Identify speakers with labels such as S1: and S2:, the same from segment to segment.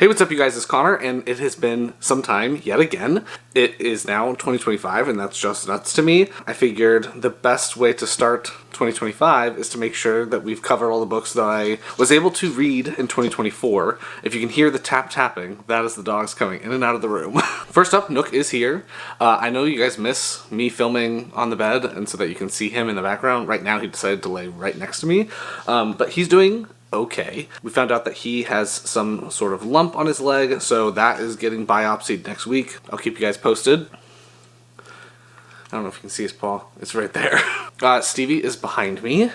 S1: Hey, what's up, you guys? It's Connor, and it has been some time yet again. It is now 2025, and that's just nuts to me. I figured the best way to start 2025 is to make sure that we've covered all the books that I was able to read in 2024. If you can hear the tapping, that is the dogs coming in and out of the room. First up, Nook is here. I know you guys miss me filming on the bed, and so that you can see him in the background. Right now, he decided to lay right next to me, but he's doing okay. We found out that he has some sort of lump on his leg, so that is getting biopsied next week. I'll keep you guys posted. I don't know if you can see his paw. It's right there. Stevie is behind me,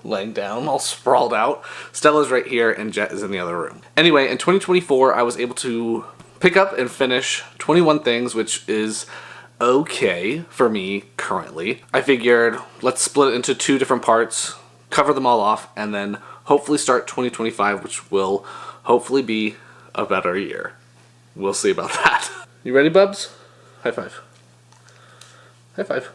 S1: laying down, all sprawled out. Stella's right here, and Jet is in the other room. Anyway, in 2024, I was able to pick up and finish 21 Things, which is okay for me currently. I figured, let's split it into two different parts, cover them all off, and then hopefully start 2025, which will hopefully be a better year. We'll see about that. You ready, bubs? High five. High five.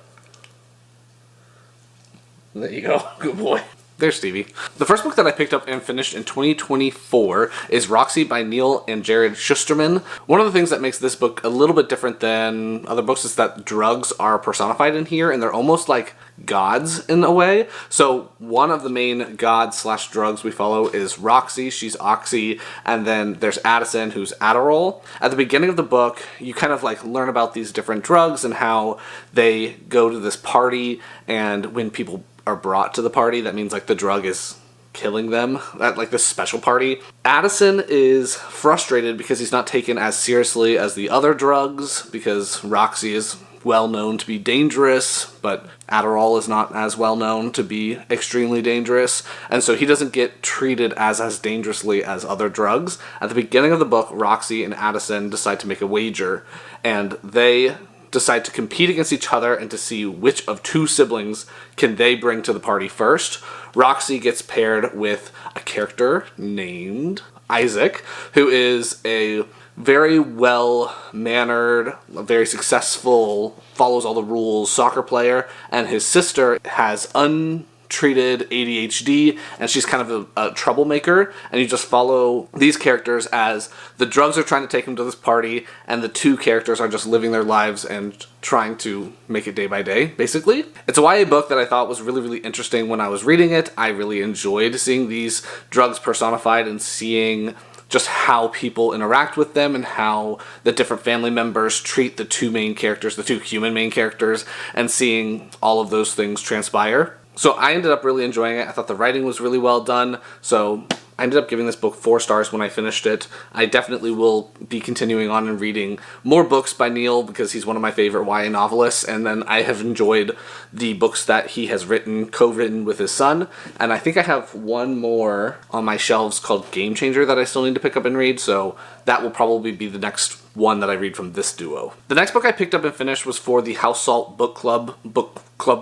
S1: There you go. Good boy. There's Stevie. The first book that I picked up and finished in 2024 is Roxy by Neil and Jared Shusterman. One of the things that makes this book a little bit different than other books is that drugs are personified in here, and they're almost like gods in a way. So one of the main gods / drugs we follow is Roxy. She's Oxy. And then there's Addison, who's Adderall. At the beginning of the book, you kind of like learn about these different drugs and how they go to this party, and when people are brought to the party, that means like the drug is killing them at like this special party. Addison is frustrated because he's not taken as seriously as the other drugs, because Roxy is well known to be dangerous, but Adderall is not as well known to be extremely dangerous, and so he doesn't get treated as dangerously as other drugs. At the beginning of the book, Roxy and Addison decide to make a wager, and they decide to compete against each other and to see which of two siblings can they bring to the party first. Roxy gets paired with a character named Isaac, who is a very well-mannered, very successful, follows all the rules soccer player, and his sister has untreated ADHD, and she's kind of a troublemaker, and you just follow these characters as the drugs are trying to take them to this party, and the two characters are just living their lives and trying to make it day by day, basically. It's a YA book that I thought was really, really interesting when I was reading it. I really enjoyed seeing these drugs personified and seeing just how people interact with them and how the different family members treat the two main characters, the two human main characters, and seeing all of those things transpire. So I ended up really enjoying it. I thought the writing was really well done, so I ended up giving this book 4 stars when I finished it. I definitely will be continuing on and reading more books by Neil because he's one of my favorite YA novelists, and then I have enjoyed the books that he has written, co-written with his son, and I think I have one more on my shelves called Game Changer that I still need to pick up and read, so that will probably be the next one that I read from this duo. The next book I picked up and finished was for the House Salt book club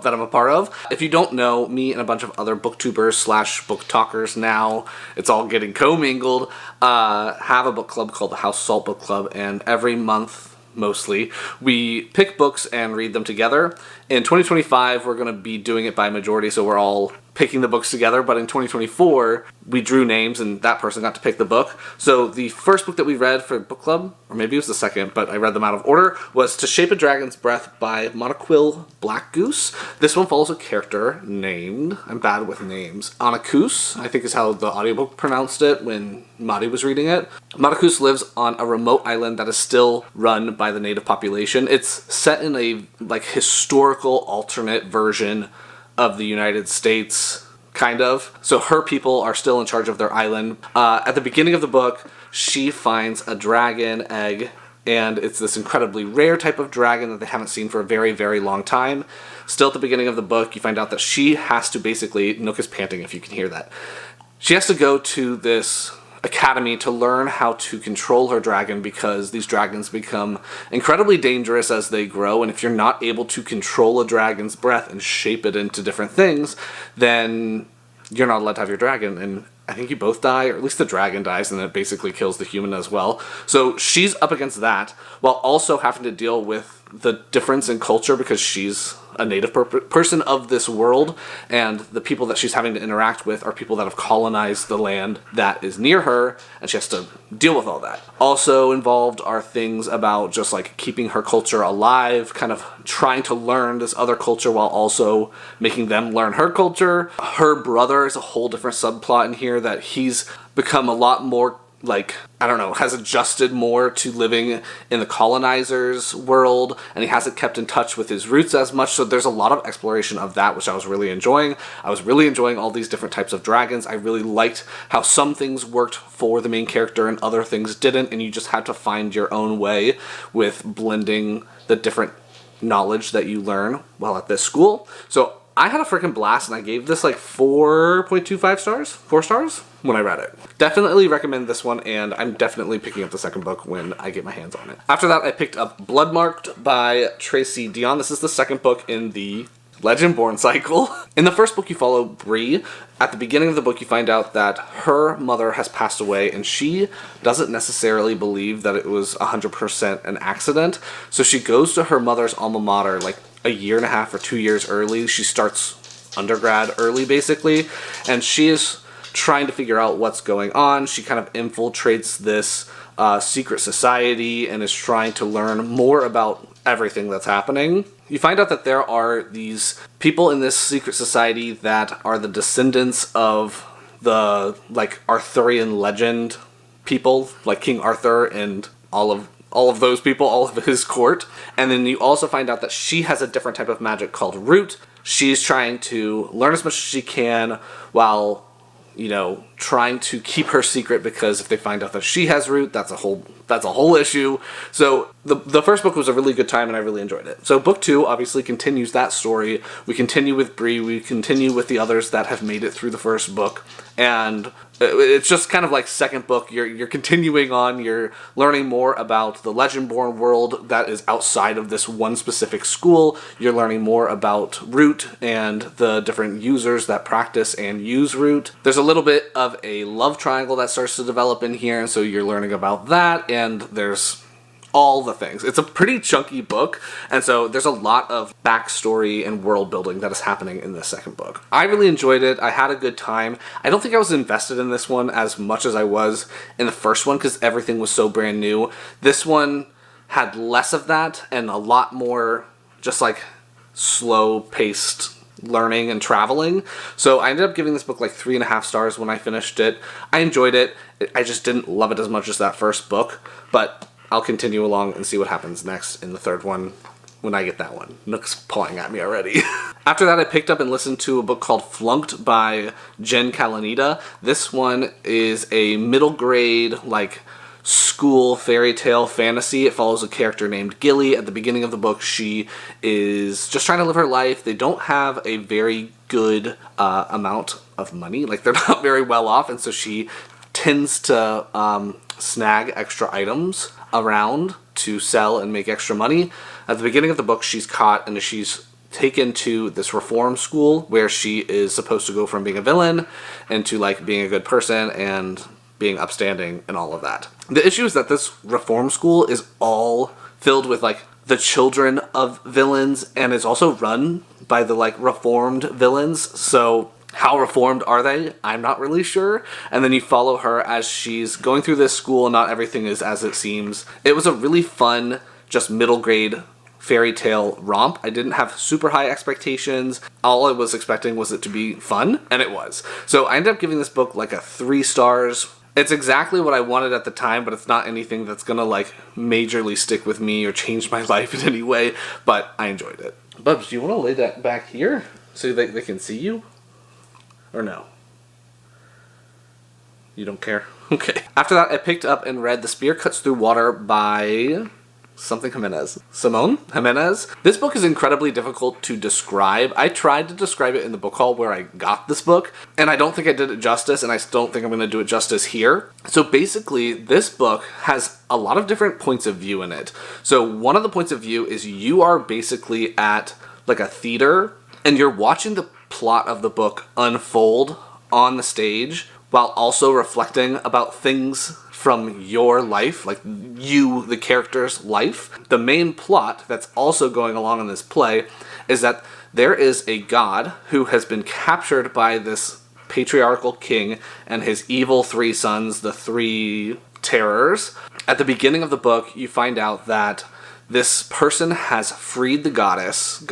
S1: that I'm a part of. If you don't know, me and a bunch of other booktubers / book talkers now, it's all getting commingled, have a book club called the House Salt Book Club, and every month, mostly, we pick books and read them together. In 2025, we're going to be doing it by majority, so we're all picking the books together, but in 2024, we drew names and that person got to pick the book. So the first book that we read for book club, or maybe it was the second, but I read them out of order, was To Shape a Dragon's Breath by Moniquill Blackgoose. This one follows a character named, I'm bad with names, Moniquill, I think is how the audiobook pronounced it when Madi was reading it. Moniquill lives on a remote island that is still run by the native population. It's set in a like historical alternate version of the United States, kind of. So her people are still in charge of their island. At the beginning of the book, she finds a dragon egg, and it's this incredibly rare type of dragon that they haven't seen for a very, very long time. Still at the beginning of the book, you find out that she has to basically, Nook is panting if you can hear that, she has to go to this academy to learn how to control her dragon because these dragons become incredibly dangerous as they grow, and if you're not able to control a dragon's breath and shape it into different things, then you're not allowed to have your dragon, and I think you both die, or at least the dragon dies, and it basically kills the human as well. So she's up against that, while also having to deal with the difference in culture because she's a native person of this world, and the people that she's having to interact with are people that have colonized the land that is near her, and she has to deal with all that. Also involved are things about just like keeping her culture alive, kind of trying to learn this other culture while also making them learn her culture. Her brother is a whole different subplot in here, that he's become a lot more like, I don't know, has adjusted more to living in the colonizers' world, and he hasn't kept in touch with his roots as much, so there's a lot of exploration of that, which I was really enjoying. I was really enjoying all these different types of dragons. I really liked how some things worked for the main character and other things didn't, and you just had to find your own way with blending the different knowledge that you learn while at this school. So I had a freaking blast, and I gave this like 4.25 stars? 4 stars? When I read it. Definitely recommend this one, and I'm definitely picking up the second book when I get my hands on it. After that, I picked up Bloodmarked by Tracy Dion. This is the second book in the Legendborn cycle. In the first book, you follow Bree. At the beginning of the book, you find out that her mother has passed away, and she doesn't necessarily believe that it was 100% an accident. So she goes to her mother's alma mater like a year and a half or 2 years early. She starts undergrad early, basically, and she is trying to figure out what's going on. She kind of infiltrates this secret society and is trying to learn more about everything that's happening. You find out that there are these people in this secret society that are the descendants of the like Arthurian legend people, like King Arthur and all of those people, all of his court. And then you also find out that she has a different type of magic called Root. She's trying to learn as much as she can while, you know, trying to keep her secret, because if they find out that she has Root, that's a whole issue. So the first book was a really good time, and I really enjoyed it. So book 2 obviously continues that story. We continue with Bree, we continue with the others that have made it through the first book, and it's just kind of like second book. You're continuing on, you're learning more about the Legendborn world that is outside of this one specific school. You're learning more about Root and the different users that practice and use Root. There's a little bit of a love triangle that starts to develop in here, and so you're learning about that, and there's all the things. It's a pretty chunky book, and so there's a lot of backstory and world building that is happening in this second book. I really enjoyed it. I had a good time. I don't think I was invested in this one as much as I was in the first one, because everything was so brand new. This one had less of that and a lot more just like slow-paced learning and traveling. So I ended up giving this book like 3.5 stars when I finished it. I enjoyed it. I just didn't love it as much as that first book, but I'll continue along and see what happens next in the third one when I get that one. Nook's pawing at me already. After that, I picked up and listened to a book called Flunked by Jen Kalanita. This one is a middle grade, like, school fairy tale fantasy. It follows a character named Gilly. At the beginning of the book, she is just trying to live her life. They don't have a very good amount of money. Like, they're not very well off, and so she tends to snag extra items around to sell and make extra money. At the beginning of the book, she's caught and she's taken to this reform school where she is supposed to go from being a villain into like being a good person and being upstanding and all of that. The issue is that this reform school is all filled with like the children of villains, and is also run by the like reformed villains. So how reformed are they? I'm not really sure. And then you follow her as she's going through this school, and not everything is as it seems. It was a really fun, just middle grade fairy tale romp. I didn't have super high expectations. All I was expecting was it to be fun, and it was. So I ended up giving this book like a 3 stars. It's exactly what I wanted at the time, but it's not anything that's gonna like majorly stick with me or change my life in any way, but I enjoyed it. Bubs, do you want to lay that back here so they can see you? Or no? You don't care? Okay. After that, I picked up and read The Spear Cuts Through Water by something Jiminez. Simone Jiminez. This book is incredibly difficult to describe. I tried to describe it in the book haul where I got this book, and I don't think I did it justice, and I don't think I'm going to do it justice here. So basically, this book has a lot of different points of view in it. So one of the points of view is you are basically at like a theater, and you're watching the plot of the book unfold on the stage while also reflecting about things from your life, like you, the character's life. The main plot that's also going along in this play is that there is a god who has been captured by this patriarchal king and his evil 3 sons, the 3 terrors. At the beginning of the book, you find out that this person has freed the goddess,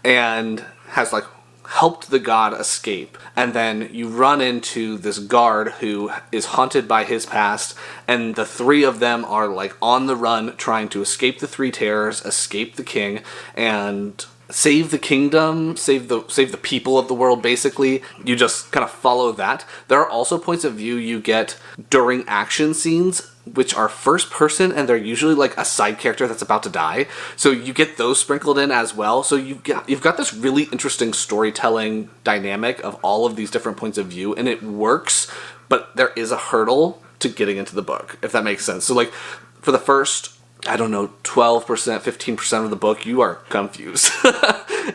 S1: and has like helped the god escape. And then you run into this guard who is haunted by his past, and the 3 of them are like on the run trying to escape the 3 terrors, escape the king, and save the kingdom, save the people of the world, basically. You just kind of follow that. There are also points of view you get during action scenes, which are first person, and they're usually like a side character that's about to die. So you get those sprinkled in as well. So you've got this really interesting storytelling dynamic of all of these different points of view, and it works, but there is a hurdle to getting into the book, if that makes sense. So like for the first, I don't know, 12%, 15% of the book, you are confused.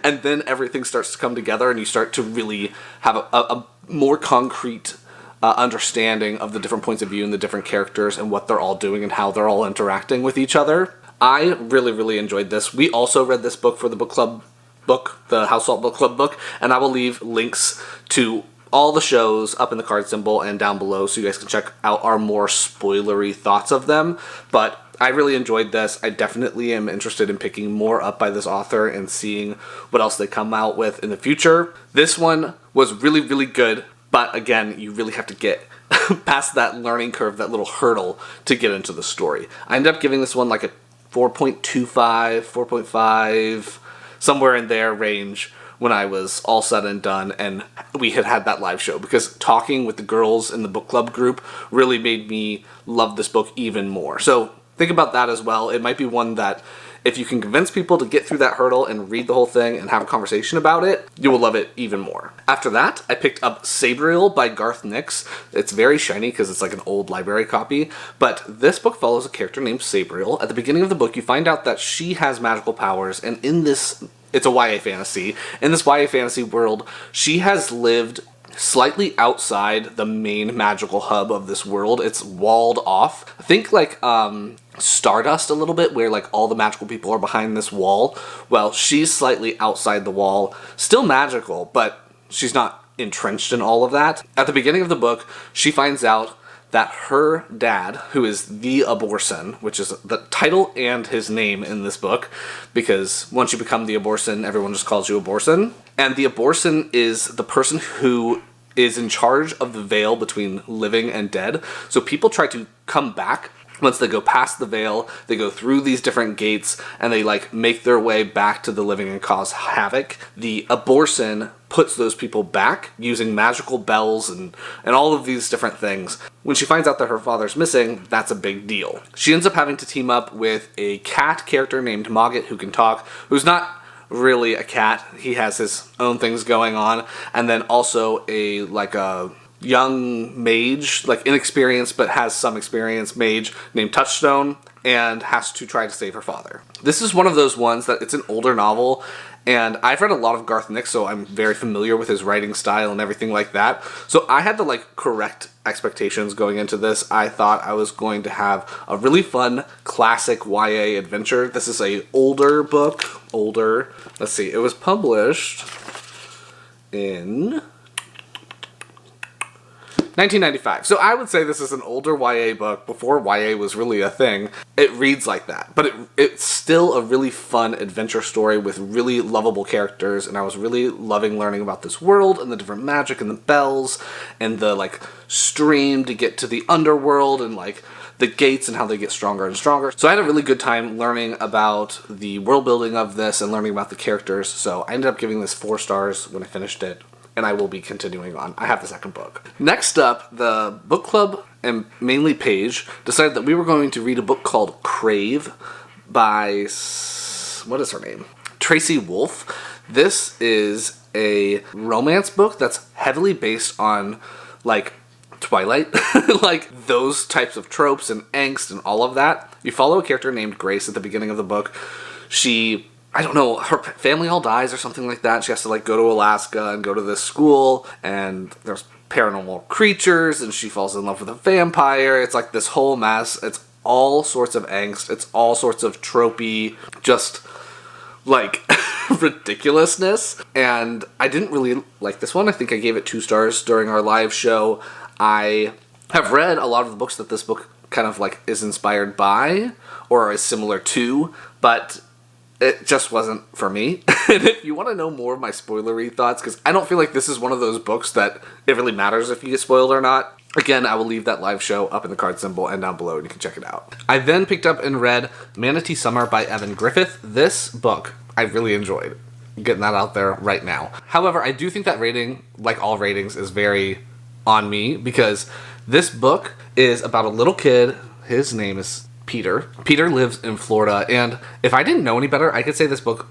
S1: And then everything starts to come together and you start to really have a more concrete understanding of the different points of view and the different characters and what they're all doing and how they're all interacting with each other. I really, really enjoyed this. We also read this book for the book club book, the House Salt Book Club book, and I will leave links to all the shows up in the card symbol and down below so you guys can check out our more spoilery thoughts of them. But I really enjoyed this. I definitely am interested in picking more up by this author and seeing what else they come out with in the future. This one was really, really good, but again, you really have to get past that learning curve, that little hurdle to get into the story. I ended up giving this one like a 4.25, 4.5, somewhere in there range when I was all said and done and we had that live show, because talking with the girls in the book club group really made me love this book even more. So think about that as well. It might be one that if you can convince people to get through that hurdle and read the whole thing and have a conversation about it, you will love it even more. After that, I picked up Sabriel by Garth Nix. It's very shiny because it's like an old library copy, but this book follows a character named Sabriel. At the beginning of the book, you find out that she has magical powers, and in this, it's a YA fantasy. In this YA fantasy world, she has lived slightly outside the main magical hub of this world. It's walled off. Think like Stardust a little bit, where like all the magical people are behind this wall. Well, she's slightly outside the wall, still magical, but she's not entrenched in all of that. At the beginning of the book, she finds out that her dad, who is the Aborson, which is the title and his name in this book, because once you become the Aborson, everyone just calls you Aborson. And the Aborson is the person who is in charge of the veil between living and dead. So people try to come back. Once they go past the veil, they go through these different gates and they like make their way back to the living and cause havoc. The Aborson puts those people back using magical bells and all of these different things. When she finds out that her father's missing, that's a big deal. She ends up having to team up with a cat character named Mogget who can talk, who's not really a cat. He has his own things going on. And then also a young mage, like inexperienced but has some experience mage named Touchstone, and has to try to save her father. This is one of those ones that it's an older novel, and I've read a lot of Garth Nix, so I'm very familiar with his writing style and everything like that. So I had to like correct expectations going into this. I thought I was going to have a really fun classic YA adventure. This is a older book. Let's see, it was published in 1995. So I would say this is an older YA book before YA was really a thing. It reads like that, but it's still a really fun adventure story with really lovable characters, and I was really loving learning about this world and the different magic and the bells and the like stream to get to the underworld and like the gates and how they get stronger and stronger. So I had a really good time learning about the world building of this and learning about the characters. So I ended up giving this 4 stars when I finished it, and I will be continuing on. I have the second book. Next up, the book club and mainly Paige decided that we were going to read a book called Crave by, what is her name? Tracy Wolff. This is a romance book that's heavily based on like Twilight, like those types of tropes and angst and all of that. You follow a character named Grace at the beginning of the book. I don't know, her family all dies or something like that. She has to like go to Alaska and go to this school, and there's paranormal creatures, and she falls in love with a vampire. It's like this whole mess. It's all sorts of angst. It's all sorts of tropey, just like ridiculousness. And I didn't really like this one. I think I gave it 2 stars during our live show. I have read a lot of the books that this book kind of like is inspired by or is similar to, but it just wasn't for me. And if you want to know more of my spoilery thoughts, because I don't feel like this is one of those books that it really matters if you get spoiled or not, again, I will leave that live show up in the card symbol and down below, and you can check it out. I then picked up and read Manatee Summer by Evan Griffith. This book I really enjoyed. I'm getting that out there right now. However, I do think that rating, like all ratings, is very on me, because this book is about a little kid. His name is Peter. Peter lives in Florida, and if I didn't know any better, I could say this book,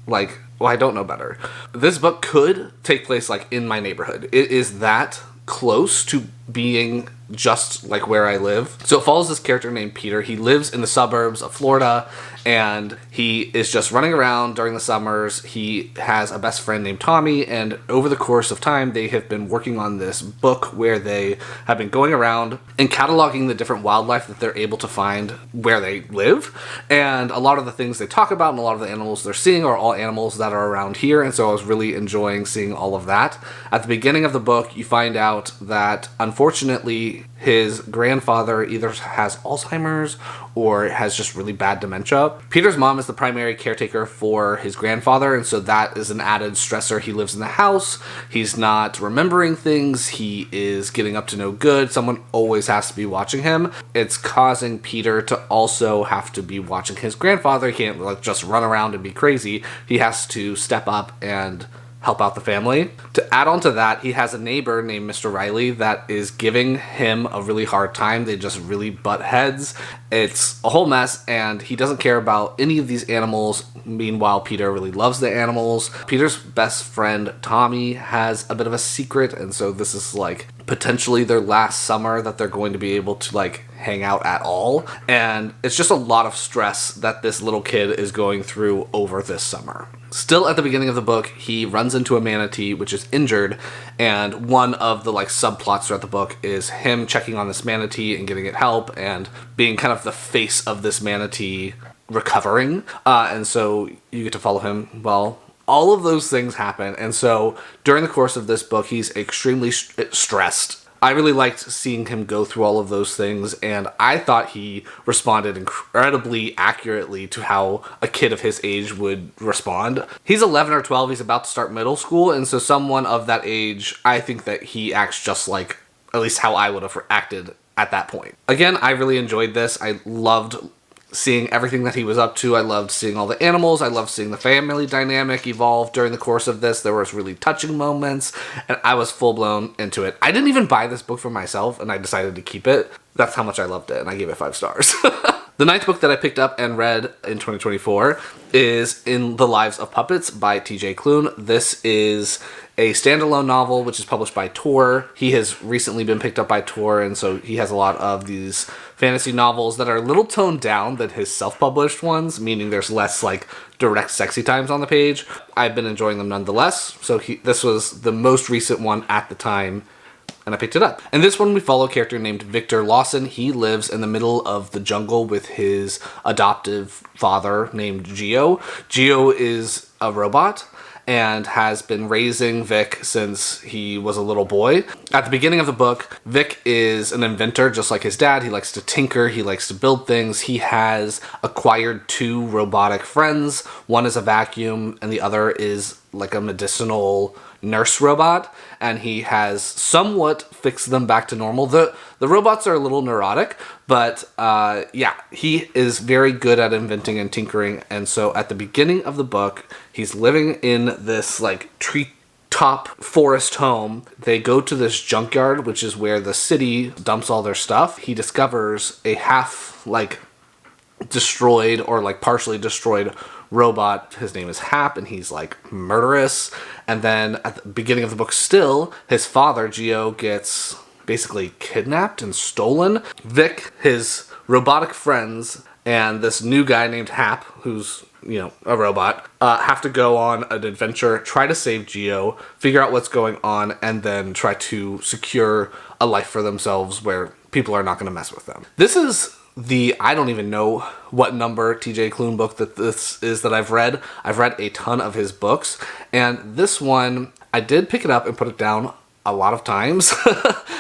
S1: like, well, I don't know better. This book could take place, like, in my neighborhood. It is that close to being just like where I live. So it follows this character named Peter. He lives in the suburbs of Florida, and he is just running around during the summers. He has a best friend named Tommy, and over the course of time, they have been working on this book where they have been going around and cataloging the different wildlife that they're able to find where they live. And a lot of the things they talk about and a lot of the animals they're seeing are all animals that are around here, and so I was really enjoying seeing all of that. At the beginning of the book, you find out that unfortunately his grandfather either has Alzheimer's or has just really bad dementia. Peter's mom is the primary caretaker for his grandfather, and so that is an added stressor. He lives in the house, he's not remembering things, he is getting up to no good, someone always has to be watching him. It's causing Peter to also have to be watching his grandfather. He can't like just run around and be crazy. He has to step up and help out the family. To add on to that, he has a neighbor named Mr. Riley that is giving him a really hard time. They just really butt heads. It's a whole mess, and he doesn't care about any of these animals. Meanwhile, Peter really loves the animals. Peter's best friend, Tommy, has a bit of a secret, and so this is like potentially their last summer that they're going to be able to like hang out at all. And it's just a lot of stress that this little kid is going through over this summer. Still at the beginning of the book, he runs into a manatee which is injured, and one of the like subplots throughout the book is him checking on this manatee and getting it help and being kind of the face of this manatee recovering. And so you get to follow him. Well, all of those things happen, and so during the course of this book, he's extremely stressed. I really liked seeing him go through all of those things, and I thought he responded incredibly accurately to how a kid of his age would respond. He's 11 or 12, he's about to start middle school, and so someone of that age, I think that he acts just like, at least how I would have acted at that point. Again, I really enjoyed this. I loved seeing everything that he was up to. I loved seeing all the animals. I loved seeing the family dynamic evolve during the course of this. There was really touching moments, and I was full-blown into it. I didn't even buy this book for myself, and I decided to keep it. That's how much I loved it, and I gave it 5 stars. The 9th book that I picked up and read in 2024 is In the Lives of Puppets by TJ Klune. This is a standalone novel which is published by Tor. He has recently been picked up by Tor, and so he has a lot of these fantasy novels that are a little toned down than his self-published ones, meaning there's less like direct sexy times on the page. I've been enjoying them nonetheless, so this was the most recent one at the time, and I picked it up. In this one, we follow a character named Victor Lawson. He lives in the middle of the jungle with his adoptive father named Geo. Geo is a robot and has been raising Vic since he was a little boy. At the beginning of the book, Vic is an inventor just like his dad. He likes to tinker, he likes to build things. He has acquired 2 robotic friends. One is a vacuum and the other is like a medicinal nurse robot, and he has somewhat fixed them back to normal. The robots are a little neurotic, but yeah, he is very good at inventing and tinkering, and so at the beginning of the book, he's living in this like treetop forest home. They go to this junkyard, which is where the city dumps all their stuff. He discovers a half like destroyed or like partially destroyed robot. His name is Hap, and he's like murderous. And then at the beginning of the book still, his father, Geo, gets basically kidnapped and stolen. Vic, his robotic friends, and this new guy named Hap, who's a robot, have to go on an adventure, try to save Geo, figure out what's going on, and then try to secure a life for themselves where people are not going to mess with them. This is I don't even know what number TJ Klune book that this is that I've read. I've read a ton of his books, and this one, I did pick it up and put it down a lot of times.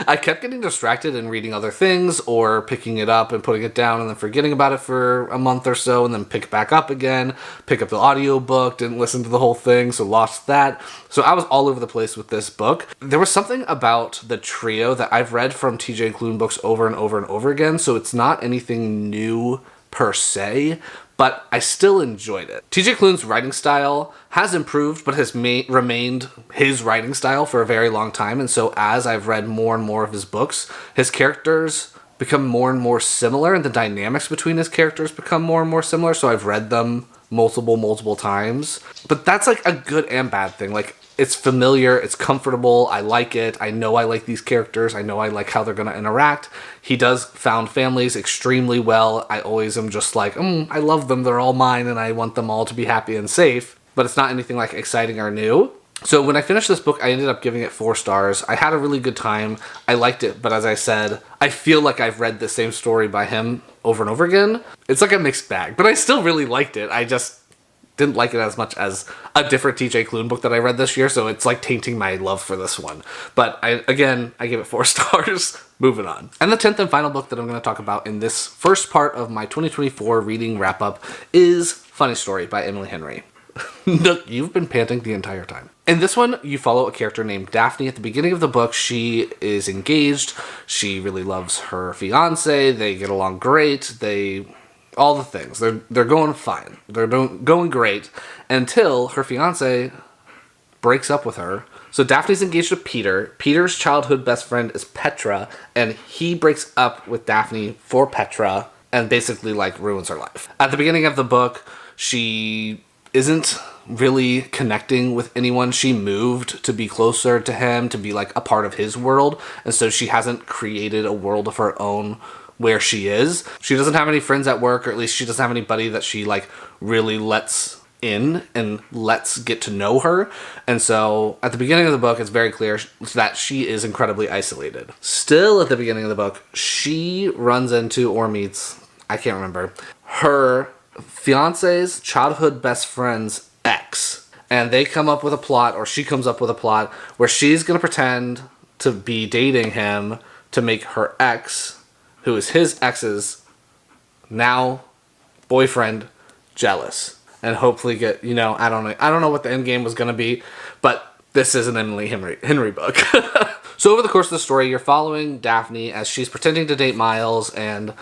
S1: I kept getting distracted and reading other things, or picking it up and putting it down and then forgetting about it for a month or so, and then pick it back up again, pick up the audiobook, didn't listen to the whole thing, so lost that. So I was all over the place with this book. There was something about the trio that I've read from TJ Klune books over and over and over again, so it's not anything new per se, but I still enjoyed it. TJ Klune's writing style has improved, but has remained his writing style for a very long time, and so as I've read more and more of his books, his characters become more and more similar, and the dynamics between his characters become more and more similar, so I've read them multiple times. But that's like a good and bad thing. Like, it's familiar, it's comfortable, I like it, I know I like these characters, I know I like how they're going to interact. He does found families extremely well. I always am just like, I love them, they're all mine, and I want them all to be happy and safe. But it's not anything like exciting or new. So when I finished this book, I ended up giving it 4 stars. I had a really good time. I liked it, but as I said, I feel like I've read the same story by him over and over again. It's like a mixed bag, but I still really liked it. I just didn't like it as much as a different TJ Klune book that I read this year, so it's like tainting my love for this one. But I give it 4 stars. Moving on. And the 10th and final book that I'm going to talk about in this first part of my 2024 reading wrap-up is Funny Story by Emily Henry. Look, you've been panting the entire time. In this one, you follow a character named Daphne. At the beginning of the book, she is engaged. She really loves her fiance. They get along great. All the things. They're going fine. They're going great until her fiance breaks up with her. So Daphne's engaged to Peter. Peter's childhood best friend is Petra, and he breaks up with Daphne for Petra and basically like ruins her life. At the beginning of the book, she isn't really connecting with anyone. She moved to be closer to him, to be like a part of his world, and so she hasn't created a world of her own where she is. She doesn't have any friends at work, or at least she doesn't have anybody that she like really lets in and lets get to know her. And so at the beginning of the book, it's very clear that she is incredibly isolated. Still at the beginning of the book, she runs into or meets, I can't remember, her fiance's childhood best friend's ex. And they come up with a plot, or she comes up with a plot, where she's going to pretend to be dating him to make her ex, who is his ex's now boyfriend, jealous. And hopefully get, I don't know what the end game was going to be, but this is an Emily Henry book. So over the course of the story, you're following Daphne as she's pretending to date Miles, and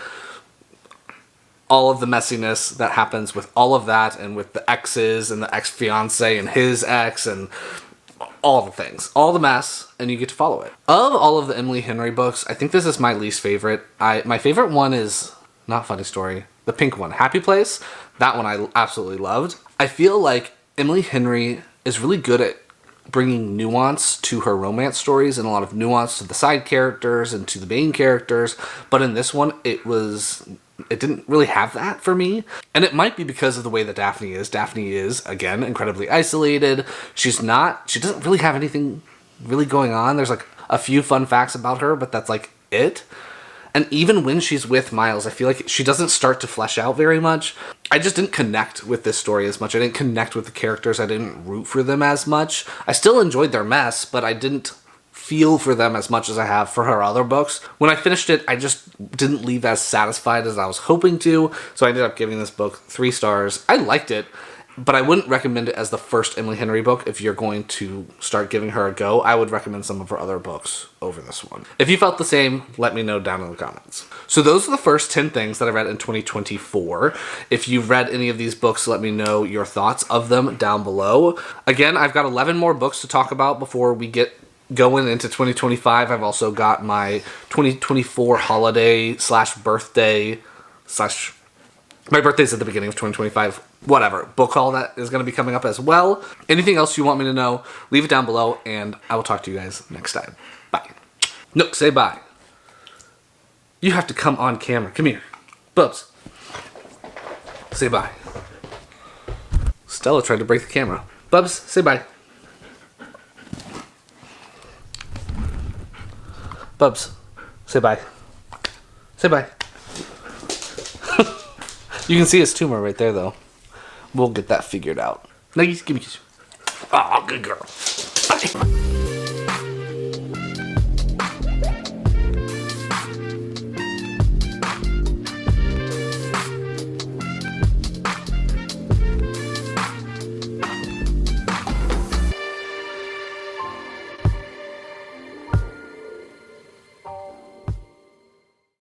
S1: all of the messiness that happens with all of that, and with the exes and the ex-fiance and his ex and all the things, all the mess, and you get to follow it. Of all of the Emily Henry books, I think this is my least favorite. My favorite one is not Funny Story, the pink one, Happy Place. That one I absolutely loved. I feel like Emily Henry is really good at bringing nuance to her romance stories, and a lot of nuance to the side characters and to the main characters, but in this one it didn't really have that for me. And it might be because of the way that Daphne is. Daphne is, again, incredibly isolated. She doesn't really have anything really going on. There's like a few fun facts about her, but that's like it. And even when she's with Miles, I feel like she doesn't start to flesh out very much. I just didn't connect with this story as much. I didn't connect with the characters. I didn't root for them as much. I still enjoyed their mess, but I didn't feel for them as much as I have for her other books. When I finished it, I just didn't leave as satisfied as I was hoping to, so I ended up giving this book 3 stars. I liked it, but I wouldn't recommend it as the first Emily Henry book. If you're going to start giving her a go, I would recommend some of her other books over this one. If you felt the same, let me know down in the comments. So those are the first 10 things that I read in 2024. If you've read any of these books, let me know your thoughts of them down below. Again, I've got 11 more books to talk about before we get going into 2025. I've also got my 2024 holiday / birthday / my birthday's at the beginning of 2025, whatever, book haul that is going to be coming up as well. Anything else you want me to know, leave it down below, and I will talk to you guys next time. Bye. Nook, say bye. You have to come on camera. Come here. Bubs. Say bye. Stella tried to break the camera. Bubs, say bye. Bubs, say bye. Say bye. You can see his tumor right there, though. We'll get that figured out. Nuggies, give me a kiss. Oh, good girl. Bye.